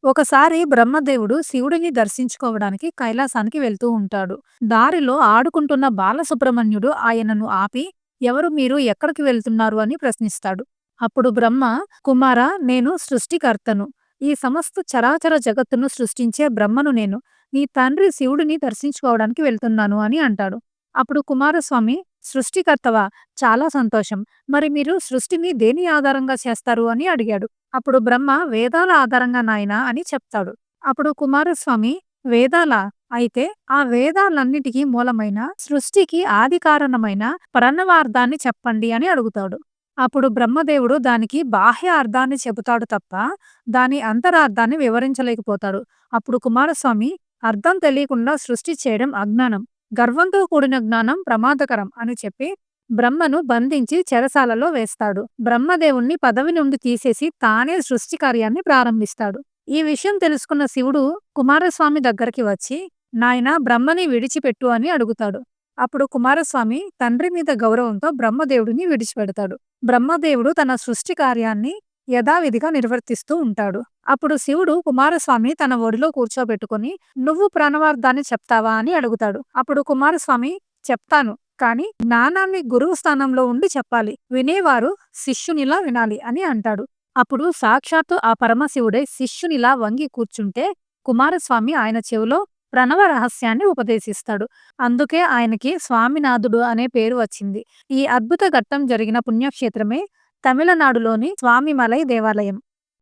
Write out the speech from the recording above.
ఒకసారి బ్రహ్మదేవుడు శివుడిని దర్శించుకోవడానికి కైలాసానికి వెళ్తూ ఉంటాడు. దారిలో ఆడుకుంటున్న బాలసుబ్రహ్మణ్యుడు ఆయనను ఆపి, "ఎవరు మీరు? ఎక్కడికి వెళ్తున్నారు?" అని ప్రశ్నిస్తాడు. అప్పుడు బ్రహ్మ, "కుమారా, నేను సృష్టికర్తను. ఈ సమస్త చరాచర జగత్తును సృష్టించే బ్రహ్మను నేను. నీ తండ్రి శివుడిని దర్శించుకోవడానికి వెళ్తున్నాను" అని అంటాడు. అప్పుడు కుమారస్వామి, "సృష్టికర్తవా? చాలా సంతోషం. మరి మీరు సృష్టిని దేని ఆధారంగా చేస్తారు?" అని అడిగాడు. అప్పుడు బ్రహ్మ, "వేదాల ఆధారంగా నాయనా" అని చెప్తాడు. అప్పుడు కుమారస్వామి, "వేదాలా? అయితే ఆ వేదాలన్నిటికీ మూలమైన, సృష్టికి ఆది కారణమైన ప్రణవార్థాన్ని చెప్పండి" అని అడుగుతాడు. అప్పుడు బ్రహ్మదేవుడు దానికి బాహ్య అర్థాన్ని చెబుతాడు తప్ప, దాని అంతరార్థాన్ని వివరించలేకపోతాడు. అప్పుడు కుమారస్వామి, "అర్థం తెలియకుండా సృష్టి చేయడం అజ్ఞానం. గర్వంతో కూడిన జ్ఞానం ప్రమాదకరం" అని చెప్పి బ్రహ్మను బంధించి చెరసాలలో వేస్తాడు. బ్రహ్మదేవుణ్ణి పదవి నుండి తీసేసి తానే సృష్టి కార్యాన్ని ప్రారంభిస్తాడు. ఈ విషయం తెలుసుకున్న శివుడు కుమారస్వామి దగ్గరికి వచ్చి, "నాయనా, బ్రహ్మని విడిచిపెట్టు" అని అడుగుతాడు. అప్పుడు కుమారస్వామి తండ్రి మీద గౌరవంతో బ్రహ్మదేవుడిని విడిచిపెడతాడు. బ్రహ్మదేవుడు తన సృష్టి కార్యాన్ని యథావిధిగా నిర్వర్తిస్తూ ఉంటాడు. అప్పుడు శివుడు కుమారస్వామిని తన ఒడిలో కూర్చోబెట్టుకొని, "నువ్వు ప్రణవార్థాన్ని చెప్తావా?" అని అడుగుతాడు. అప్పుడు కుమారస్వామి, "చెప్తాను. కానీ జ్ఞానాన్ని గురువు స్థానంలో ఉండి చెప్పాలి. వినేవారు శిష్యునిలా వినాలి" అని అంటాడు. అప్పుడు సాక్షాత్తు ఆ పరమశివుడే శిష్యునిలా వంగి కూర్చుంటే కుమారస్వామి ఆయన చెవిలో ప్రణవ రహస్యాన్ని ఉపదేశిస్తాడు. అందుకే ఆయనకి స్వామినాథుడు అనే పేరు వచ్చింది. ఈ అద్భుత ఘట్టం జరిగిన పుణ్యక్షేత్రమే తమిళనాడులోని స్వామిమలై దేవాలయం.